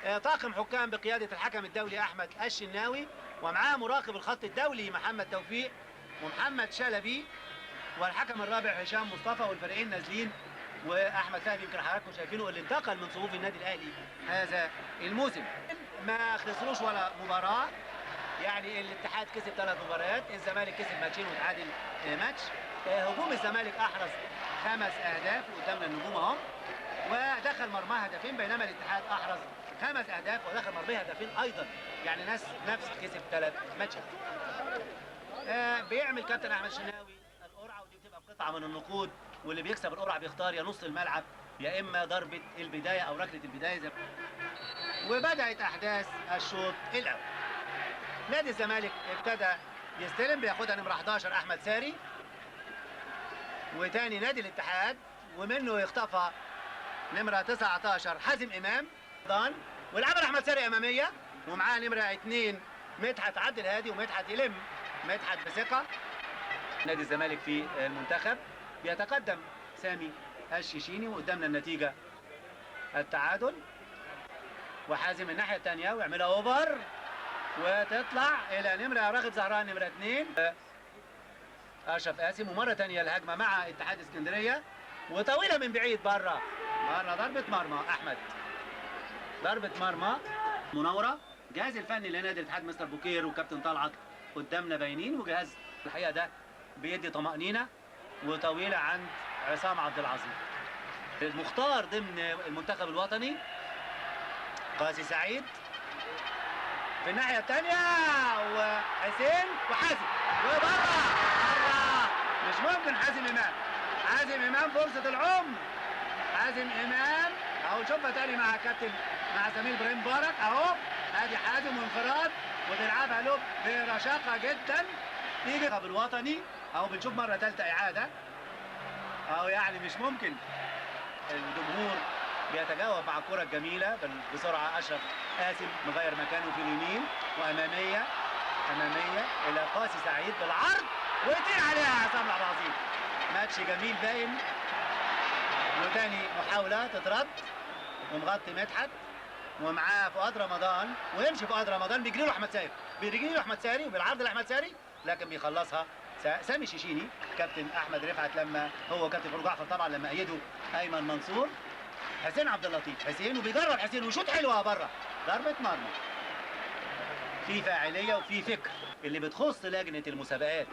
طاقم حكام بقيادة الحكم الدولي أحمد الشناوي، ومعاه مراقب الخط الدولي محمد توفيق ومحمد شلبي، والحكم الرابع هشام مصطفى، والفريقين نازلين. واحمد فهمي يمكن حضراتكم شايفينه اللي انتقل من صفوف النادي الاهلي هذا الموسم. ما خسروش ولا مباراه، يعني الاتحاد كسب 3 مباريات، الزمالك كسب ماتشين وتعادل ماتش. هجوم الزمالك احرز 5 اهداف قدامنا النجوم اهو، ودخل مرماه هدفين، بينما الاتحاد احرز 5 اهداف ودخل مرماه هدفين ايضا، يعني نفس كسب 3 ماتشات. بيعمل كابتن احمد الشناوي القرعه، ودي بتبقى قطعه من النقود، واللي بيكسب القرعه بيختار يا نص الملعب يا اما ضربه البدايه او ركله البدايه وبدات احداث الشوط الاول. نادي الزمالك ابتدى يستلم، بياخدها نمره 11 احمد ساري، وتاني نادي الاتحاد ومنه يخطفها نمره 19 حازم امام ويلعبها احمد ساري اماميه، ومعاه نمره 2 مدحت عبد الهادي، ومدحت يلم مدحت بثقه. نادي الزمالك في المنتخب بيتقدم سامي الشيشيني، وقدامنا النتيجه التعادل. وحازم الناحيه الثانيه ويعملها اوفر وتطلع الى نمره راغب زهران نمره 2 اشرف قاسم، ومره ثانيه الهجمه مع اتحاد اسكندريه وطويله من بعيد بره ضربه مرمى احمد، ضربه مرمى مناوره. الجهاز الفني لنادي الاتحاد مستر بوكير وكابتن طلعت قدامنا باينين، وجهاز الحقيقه ده بيدي طمانينه، وطويله عند عصام عبد العظيم. المختار ضمن المنتخب الوطني قاسي سعيد في الناحيه الثانيه، وحسين وحازم وبره مش ممكن. حازم امام فرصه العمر، حازم امام اهو، شوفها تاني مع كابتن مع زميل ابراهيم مبارك اهو، ادي حازم وانفراد وبيلعبها له برشاقه جدا، تيجي بالوطني اهو. بنشوف مره ثالثه اعاده اهو، يعني مش ممكن. الجمهور بيتجاوب مع الكره الجميله بسرعه. اشرف قاسم مغير مكانه في اليمين، واماميه الى قاسي سعيد بالعرض ويطير عليها عصام عبد العظيم. ماتش جميل باين، وتاني محاوله تترد ومغطي مدحت، ومعاه فؤاد رمضان، ويمشي فؤاد رمضان بيجري له احمد ساري وبالعرض لاحمد ساري، لكن بيخلصها سامي الشيشيني. كابتن احمد رفعت لما هو كابتن فاروق جعفر طبعا لما ايده ايمن منصور. حسين عبد اللطيف وبيجرب حسين وشوط حلوه بره، ضربه مرمى. في فاعليه وفي فكر اللي بتخص لجنه المسابقات،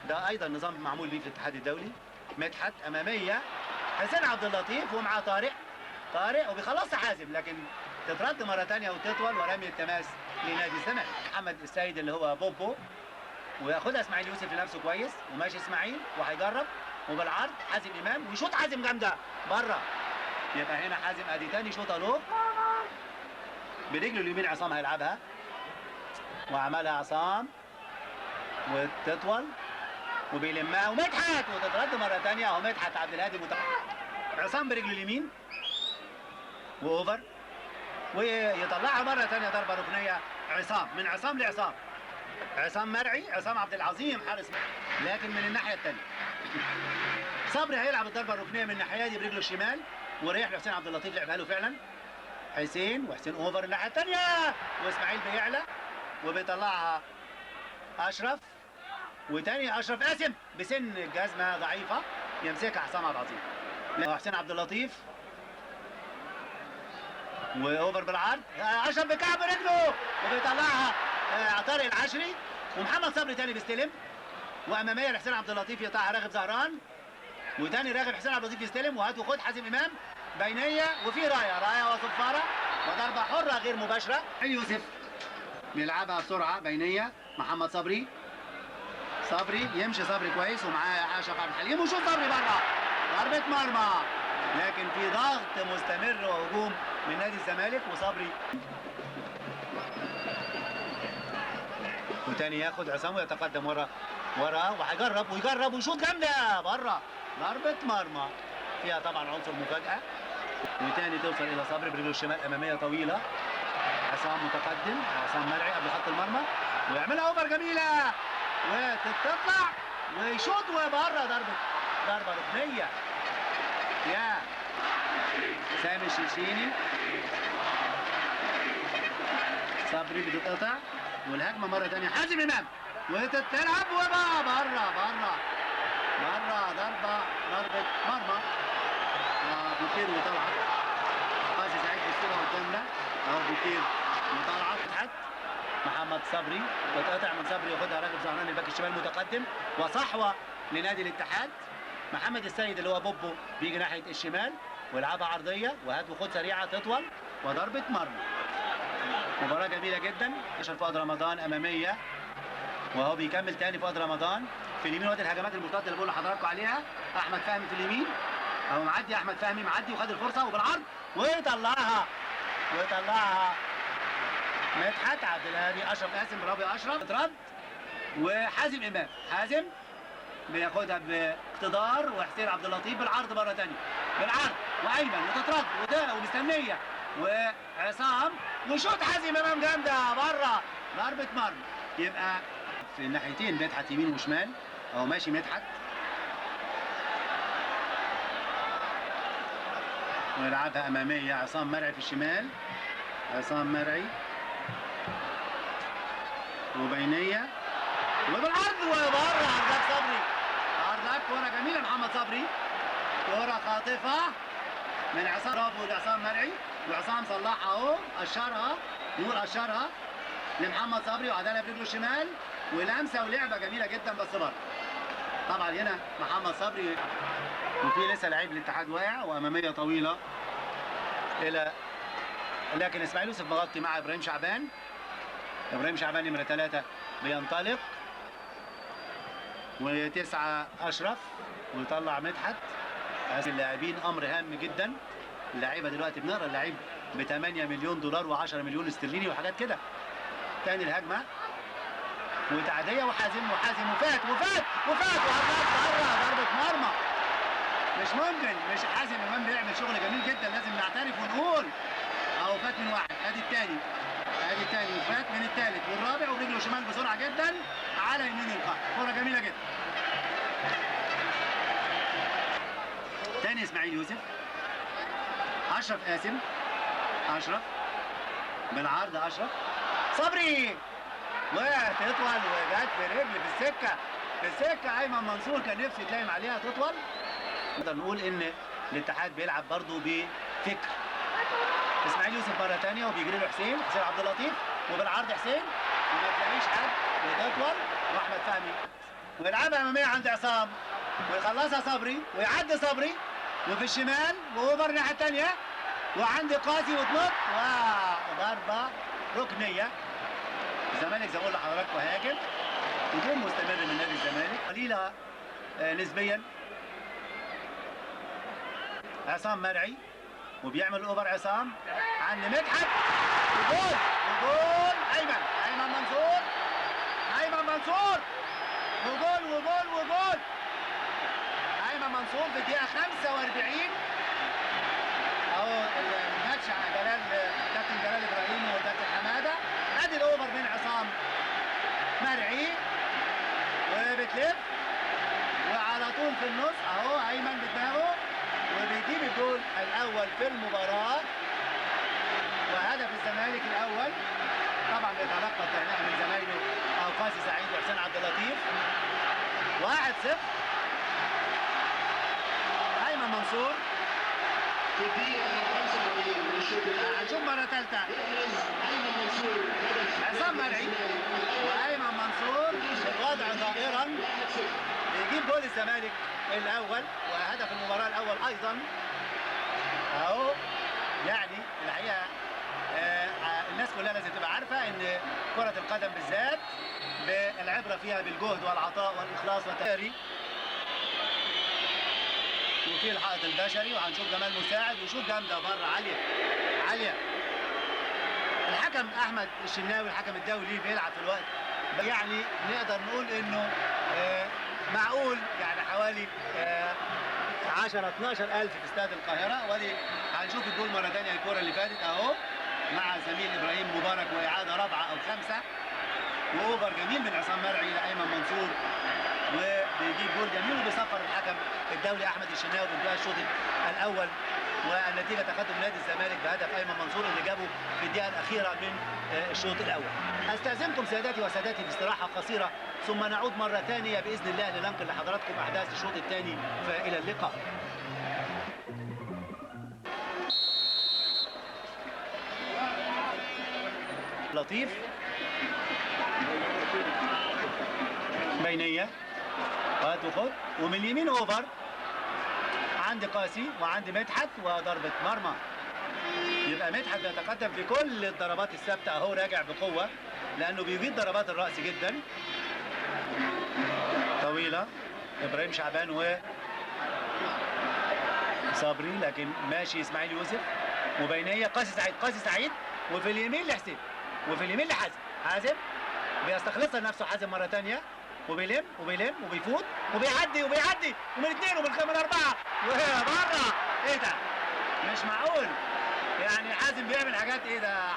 ده ايضا نظام معمول بيه في الاتحاد الدولي. مدحت اماميه، حسين عبد اللطيف ومعاه طارق وبيخلصها حازم، لكن تترد مره ثانيه وتطول، ورمي التماس لنادي الزمالك. محمد السيد اللي هو بوبو، وياخدها اسماعيل يوسف لنفسه كويس، وماشي اسماعيل وهيجرب وبالعرض حازم امام ويشوط حازم جامده بره. يبقى هنا حازم ادي تاني شوطه له برجله اليمين، عصام هيلعبها وعملها عصام وتطول وبيلمها ومدحت وتترد مره ثانيه اهو. مدحت عبد الهادي عصام برجله اليمين واوفر، ويطلعها مره ثانيه ضربه ركنيه. من عصام لعصام، عصام مرعي، عصام عبد العظيم حارس، لكن من الناحيه الثانيه صبري هيلعب الضربه الركنيه من الناحيه دي برجله الشمال، وريح لحسين عبد اللطيف لعبها له فعلا. وحسين اوفر الناحيه الثانيه، واسماعيل بيعلى وبيطلعها اشرف، وتاني اشرف قاسم بسن الجزمه ضعيفه يمسكها عصام عبد العظيم. حسين عبد اللطيف واوفر بالعرض، اشرف بكعب رجله وبيطلعها طارق العشري، ومحمد صبري تاني بيستلم، واماميه لحسين عبد اللطيف يقطعها راغب زهران، وتاني راغب حسين عبد اللطيف يستلم، وهات وخد حازم امام بينيه، وفي رايه وصفاره وضربه حره غير مباشره. يوسف بيلعبها بسرعه بينيه، محمد صبري يمشي صبري كويس، ومعاه اشرف عبد الحليم، وشوط صبري بره ضربه مرمى، لكن في ضغط مستمر وهجوم من نادي الزمالك. وصبري وتاني ياخد عصام ويتقدم ورا ويجرب ويشوط جامده بره، ضربه مرمى فيها طبعا عنصر مفاجاه. وتاني توصل الى صبري برجله الشمال اماميه طويله، عصام متقدم، عصام مرعي قبل خط المرمى ويعملها اوفر جميله وتطلع ويشوط وبره، ضربه ركنيه. سامي الشرشيني. صبري بتتقطع والهجمه مره ثانيه حازم امام وتتلعب وبقى بره ضربه مرمى. بوكير وطلعت. قاسي سعيد في الصوره قدامنا اهو، بوكير وطلعت. تحت محمد صبري تتقطع من صبري ياخدها راغب زهران الباك الشمال متقدم، وصحوه لنادي الاتحاد. محمد السيد اللي هو بوبو بيجي ناحيه الشمال ويلعبها عرضيه وهات وخد سريعه تطول وضربه مرمى. مباراه جميله جدا. فؤاد رمضان اماميه وهو بيكمل تاني فؤاد رمضان في اليمين. وادي الهجمات المرتده اللي بقول لحضراتكم عليها. احمد فهمي في اليمين اهو معدي، احمد فهمي معدي وخد الفرصه وبالعرض ويطلعها مدحت عبد الهادي. اشرف قاسم، برافو يا اشرف. اترد وحازم امام، حازم بياخدها باقتدار، وحسين عبد اللطيف بالعرض مره ثانيه، بالعرض وايمن وتترد ومستنيه وعصام وشوط حازم امام جامده بره، ضربه مرمى. يبقى في الناحيتين مدحت يمين وشمال اهو ماشي مدحت، ويلعبها اماميه عصام مرعي في الشمال، عصام مرعي وبينيه وبالعرض وبره. عرضك صبري، عرضك كوره جميله محمد صبري، كوره خاطفه من عصام، برافو لعصام مرعي، وعصام صلحها اهو، قشرها، قشرها لمحمد صبري وعدلها برجله الشمال ولمسه ولعبه جميله جدا بس بره. طبعا هنا محمد صبري وفي لسه لعيب الاتحاد واقع، واماميه طويله الى، لكن اسماعيل يوسف مغطي مع ابراهيم شعبان. ابراهيم شعبان نمره 3 بينطلق، و9 اشرف ويطلع مدحت. اللاعبين امر هام جدا. اللعيبه دلوقتي بنقرا اللعيب ب 8 مليون دولار و10 مليون استرليني وحاجات كده. تاني الهجمه وتعديه وحازم وفات وهرب بره، ضربه مرمى. مش ممكن، مش حازم امام بيعمل شغل جميل جدا، لازم نعترف ونقول اهو فات من واحد، ادي الثاني وفات من الثالث والرابع وبرجله شمال بسرعه جدا على يمين القائم. كوره جميله جدا. تاني اسماعيل يوسف، اشرف قاسم، اشرف بالعرض، اشرف صبري وتطول وجت برجل في السكه. ايمن منصور كان نفسه يتلايم عليها تطول. نقدر نقول ان الاتحاد بيلعب برضه بفكر. اسماعيل يوسف مره ثانيه وبيجري له حسين عبد اللطيف وبالعرض حسين وما تلاقيش حد وتطول، واحمد فهمي ويلعبها اماميه عند عصام ويخلصها صبري ويعدي صبري وفي الشمال واوفر الناحيه الثانيه وعند قاسي وتنط وضربه ركنيه. الزمالك زي ما بقول لحضراتكم هاجم، هجوم مستمر من نادي الزمالك، قليله نسبيا. عصام مرعي وبيعمل اوفر عصام عند مدحت وجول ايمن منصور وجول ايمن منصور في الدقيقه 45 اهو. الماتش كابتن جلال ابراهيم وكابتن حماده. ادي الاوفر من عصام مرعي وبتلف وعلى طول في النص اهو ايمن بدماغه وبيجيب الجول الاول في المباراه وهدف الزمالك الاول. طبعا بيتلقى التهنئه من زمايله قاسي سعيد وحسين عبد اللطيف. 1-0 ايمن منصور. هنشوف مره ثالثه عصام مرعي وايمن منصور الوضع ظاهرا بيجيب جول الزمالك الاول وهدف المباراه الاول ايضا اهو. يعني الحقيقه الناس كلها لازم تبقى عارفه ان كره القدم بالذات العبره فيها بالجهد والعطاء والاخلاص والتهري. وفي الحائط البشري وهنشوف جمال مساعد وشوط جامده بره عاليه. الحكم احمد الشناوي الحكم الدولي بيلعب في الوقت يعني نقدر نقول انه معقول، يعني حوالي 10-12 ألف في استاد القاهره. ودي هنشوف الجول مره ثانيه الكره اللي فاتت اهو مع زميل ابراهيم مبارك واعاده رابعه او خامسه واوفر جميل من عصام مرعي لايمن منصور وبيجيب جول جميل وبيصفر الحكم الدولي احمد الشناوي بانتهاء الشوط الاول والنتيجه تقدم نادي الزمالك بهدف ايمن منصور اللي جابه في الدقيقه الاخيره من الشوط الاول. استاذنكم سادتي وسادتي باستراحه قصيره ثم نعود مره ثانيه باذن الله لننقل لحضراتكم احداث الشوط الثاني، فالى اللقاء. لطيف بينيه هات وخد، ومن اليمين اوفر عند قاسي وعند مدحت وضربه مرمى. يبقى مدحت بيتقدم في كل الضربات الثابته اهو، راجع بقوه لانه بيجيد ضربات الراس جدا. طويله ابراهيم شعبان و صبري، لكن ماشي اسماعيل يوسف، وبينيه قاسي سعيد وفي اليمين لحسين وفي اليمين لحازم. حازم بيستخلصها لنفسه، حازم مره ثانيه وبيلم وبيفوت وبيعدي ومن اثنين ومن اربعه وبره. ايه ده؟ مش معقول. يعني حازم بيعمل حاجات، ايه ده،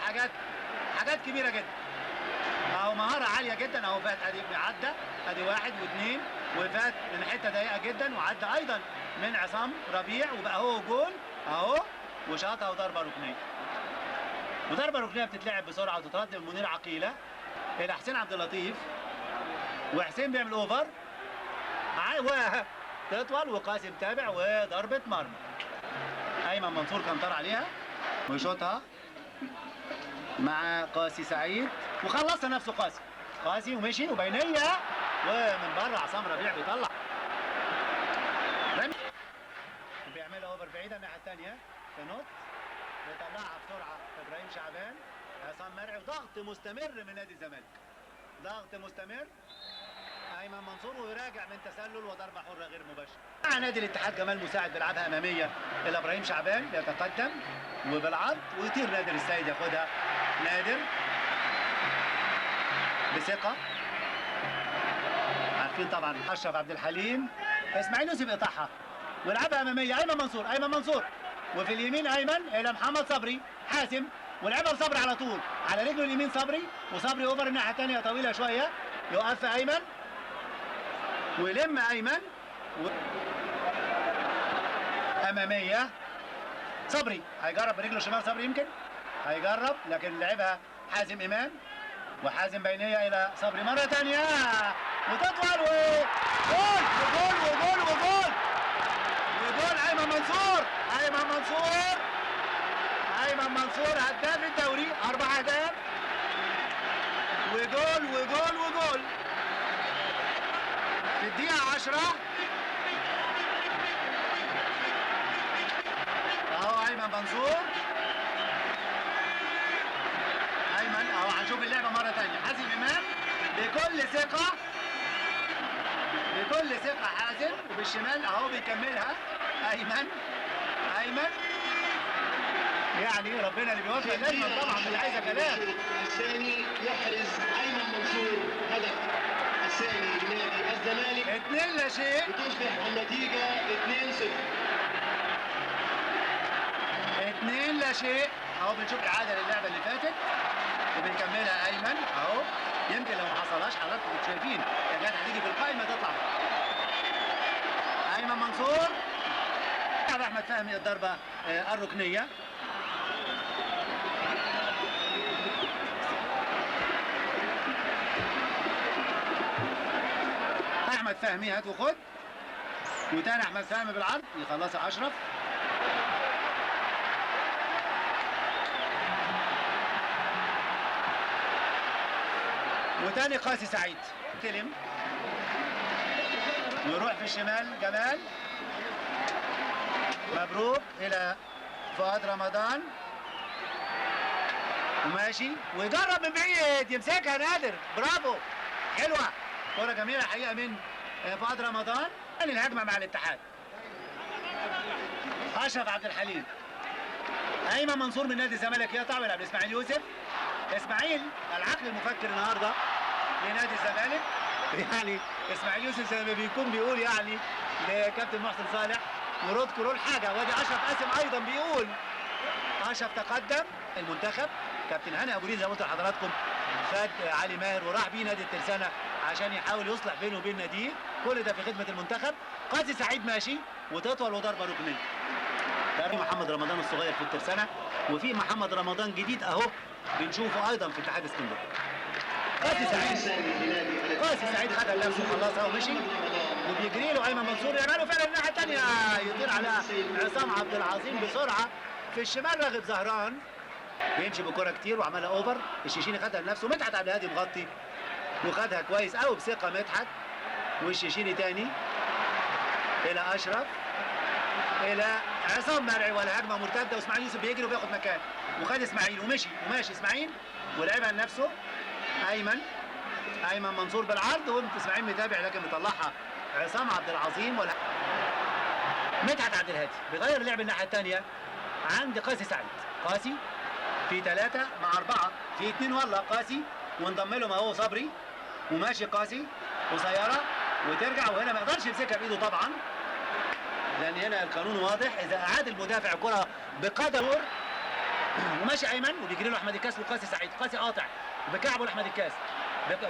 حاجات كبيره جدا اهو، مهاره عاليه جدا اهو. فات ادي عدى، ادي واحد واثنين، وفات من حته ضيقه جدا وعدى ايضا من عصام ربيع، وبقى هو جول اهو، وشاطها وضربه ركنيه. وضربه ركنيه بتتلعب بسرعه وتترد من منير عقيله الى حسين عبد اللطيف، وحسين بيعمل اوفر تطول وقاسم تابع وضربه مرمى. ايمن منصور كان طار عليها ويشوطها مع قاسي سعيد وخلصها نفسه قاسي ومشي وبينيه ومن بره عصام ربيع بيطلع رمي بيعملها اوفر بعيده الناحيه الثانيه تنط بيطلعها بسرعه ابراهيم شعبان عصام مرعي، وضغط مستمر من نادي الزمالك، ضغط مستمر. ايمن منصور ويراجع من تسلل وضربه حره غير مباشره. مع نادي الاتحاد جمال مساعد بيلعبها اماميه الى ابراهيم شعبان، بيتقدم وبالعرض ويطير نادر السيد ياخدها. نادر بثقه، عارفين طبعا اشرف عبد الحليم، اسماعيل يوسف يقطعها ويلعبها اماميه ايمن منصور وفي اليمين ايمن الى محمد صبري حاسم، ولعبها لصبري على طول على رجله اليمين صبري، وصبري اوفر الناحيه الثانيه طويله شويه، يوقف ايمن ويلم ايمن اماميه صبري هيجرب برجله الشمال، صبري يمكن هيجرب لكن لعبها حازم امام، وحازم بينيه الى صبري مره ثانيه وتطول وجول ايمن منصور هداف الدوري 4 اهداف وجول في الدقيقه 10 اهو. ايمن منصور اهو، هنشوف اللعبه مره ثانيه. حازم امام بكل ثقه حازم، وبالشمال اهو بيكملها ايمن يعني ربنا اللي بيوفق دايما طبعا، مش عايزه كلام. الثاني يحرز ايمن منصور هدف الثاني لنادي الزمالك 2-0 وتصبح النتيجه 2-0 اهو. بنشوف اعاده للعبه اللي فاتت وبنكملها ايمن اهو. يمكن لو ما حصلهاش حضراتكم انتوا شايفين كانت هتيجي في القائمه تطلع ايمن منصور. احمد فهمي الضربه الركنيه احمد فهمي هات وخد، وتاني احمد فهمي بالعرض يخلصها اشرف، وتاني قاسي سعيد تلم ويروح في الشمال جمال، مبروك الى فؤاد رمضان وماشي ويجرب من بعيد يمسكها نادر، برافو حلوه، كرة جميله حقيقه من فؤاد رمضان. الهجمه مع الاتحاد اشرف عبد الحليم، ايمن منصور من نادي الزمالك يقطع ويلعب لاسماعيل يوسف. اسماعيل العقل المفكر النهارده لنادي الزمالك، يعني اسماعيل يوسف زي ما بيكون بيقول يعني لكابتن محسن صالح ورود كرول حاجه، وادي اشرف قاسم ايضا بيقول اشرف تقدم المنتخب. كابتن هاني ابو ريد زي ما قلت لحضراتكم خد علي ماهر وراح بيه نادي الترسانه عشان يحاول يصلح بينه وبين ناديه، كل ده في خدمه المنتخب. قاسي سعيد ماشي وتطول وضربه ركنيه. ده محمد رمضان الصغير في الترسانه، وفي محمد رمضان جديد اهو بنشوفه ايضا في اتحاد اسكندريه. قاسي سعيد خدها لنفسه خلصها ومشي، وبيجري له ايمن منصور يعمله فعلا الناحيه الثانيه، يطير على عصام عبد العظيم بسرعه في الشمال. راغب زهران بيمشي بكره كتير وعملها اوفر، الشيشيني خدها لنفسه، مدحت عبد الهادي مغطي وخدها كويس قوي بثقه مدحت، والشيشيني تاني الى اشرف الى عصام مرعي، ولا هجمه مرتده، واسماعيل يوسف بيجري وبياخد مكان، وخد اسماعيل وماشي اسماعيل ولعبها لنفسه ايمن منصور بالعرض، وقمت اسماعيل متابع لكن مطلعها عصام عبد العظيم. ولا مدحت عبد الهادي بيغير اللعب الناحيه الثانيه عند قاسي سعيد. قاسي في 3 مع 4 في 2 والله قاسي، وانضم لهم اهو صبري، وماشي قاسي قصيره وترجع، وهنا ما يقدرش يمسكها بايده طبعا، لان هنا القانون واضح، اذا اعاد المدافع الكره بقدر. وماشي ايمن وبيجري له احمد الكاس وقاسي سعيد، قاسي قاطع بكعبه لاحمد الكاس،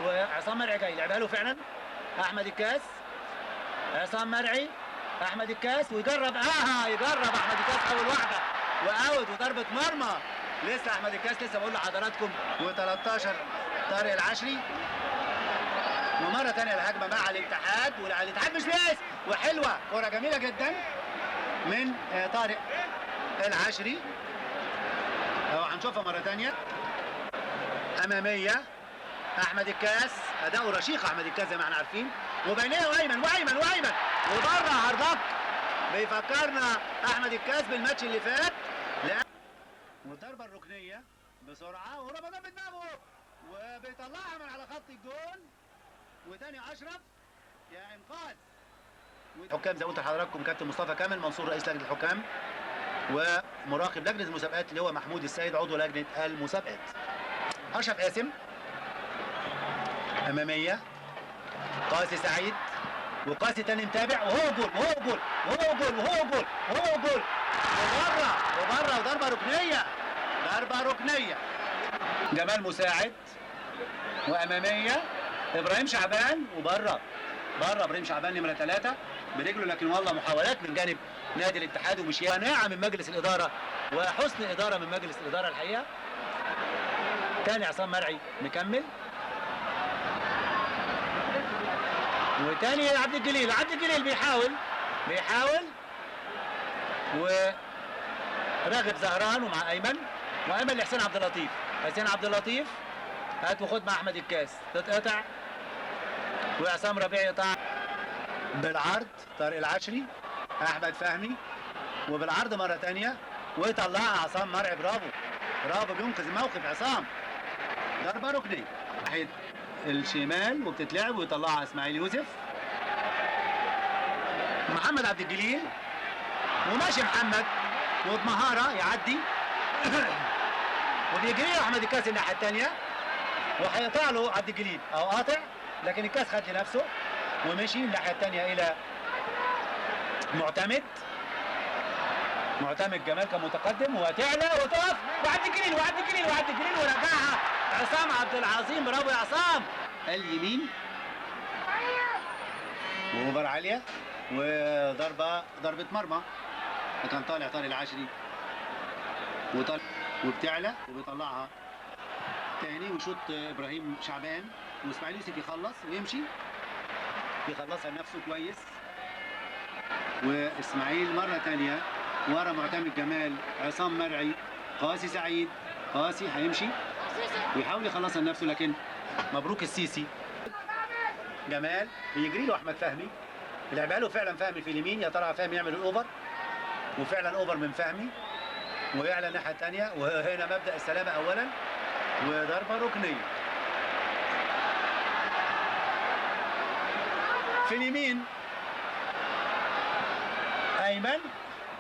وعصام مرعي جاي لعبها له فعلا احمد الكاس، عصام مرعي احمد الكاس، ويجرب يجرب احمد الكاس اول واحده واوت وضربه مرمى. لسه احمد الكاس لسه بقول لحضراتكم. و13 طارق العشري، ومره ثانيه الهجمه مع الاتحاد، والاتحاد مش بيس، وحلوه كره جميله جدا من طارق العشري اهو، هنشوفها مره ثانيه اماميه. احمد الكاس اداؤه رشيق، احمد الكاس زي ما احنا عارفين، وبينيه وايمن وبره عرضك، بيفكرنا احمد الكاس بالماتش اللي فات. والضربه الركنيه بسرعه، ورمضان بدماغه وبيطلعها من على خط الجول، وتاني اشرف يا انقاذ. حكام زي ما قلت لحضراتكم كابتن مصطفى كامل منصور رئيس لجنه الحكام، ومراقب لجنه المسابقات اللي هو محمود السيد عضو لجنه المسابقات. اشرف قاسم اماميه، قاسي سعيد، وقاسي تاني متابع، وهو جول وبره وضربه ركنيه. جمال مساعد واماميه ابراهيم شعبان، وبره ابراهيم شعبان نمره 3 برجله، لكن والله محاولات من جانب نادي الاتحاد ومشيئه ناعمه من مجلس الاداره وحسن اداره من مجلس الاداره الحقيقه. تاني عصام مرعي مكمل، وتاني عبد الجليل بيحاول وراغب زهران ومع ايمن لحسين عبد اللطيف هات وخد مع احمد الكاس، تتقطع وعصام ربيع يقطع بالعرض، طارق العشري احمد فهمي، وبالعرض مره ثانيه ويطلعها عصام مرعي. برافو بينقذ الموقف عصام. ضربه ركنيه ناحيه الشمال وبتتلعب ويطلعها اسماعيل يوسف. محمد عبد الجليل وماشي محمد وبمهاره يعدي وبيجري له احمد الكاس الناحيه الثانيه، وهيقطع له عبد الجليل او قاطع، لكن الكاس خد لنفسه ومشي الناحيه الثانيه الى معتمد جمال كان متقدم، وتعلى وتقف وعبد الجليل ورجعها عصام عبد العظيم. برافو يا عصام. اليمين واوفر عاليه وضربه مرمى، كان طالع طارق العشري وبتعلى وبيطلعها تاني، ويشوط ابراهيم شعبان، واسماعيل يوسف يخلص ويمشي يخلصها لنفسه كويس، واسماعيل مره ثانيه ورا معتمد جمال عصام مرعي قاسي سعيد. قاسي هيمشي ويحاول يخلصها لنفسه، لكن مبروك السيسي. جمال بيجري له احمد فهمي، لعبها له فعلا فهمي في اليمين، يا ترى فهمي يعمل الاوفر، وفعلا اوفر من فهمي ويعلى الناحيه الثانيه، وهنا مبدا السلامه اولا وضربه ركنيه في اليمين. ايمن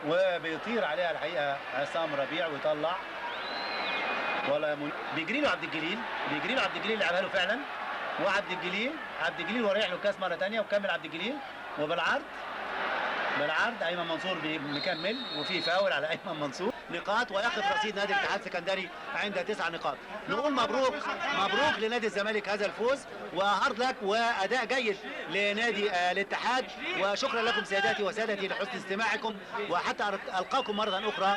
وبيطير عليها الحقيقه عصام ربيع ويطلع، ولا بيجري له عبد الجليل لعبها له فعلا، وعبد الجليل وريح له الكاس مره ثانيه وكمل عبد الجليل، وبالعرض ايمن منصور مكمل، وفي فاول على ايمن منصور. نقاط ويقف رصيد نادي الاتحاد السكندري عند 9 نقاط. نقول مبروك مبروك لنادي الزمالك هذا الفوز وهارد لك واداء جيد لنادي الاتحاد، وشكرا لكم سيداتي وسادتي لحسن استماعكم، وحتى القاكم مره اخرى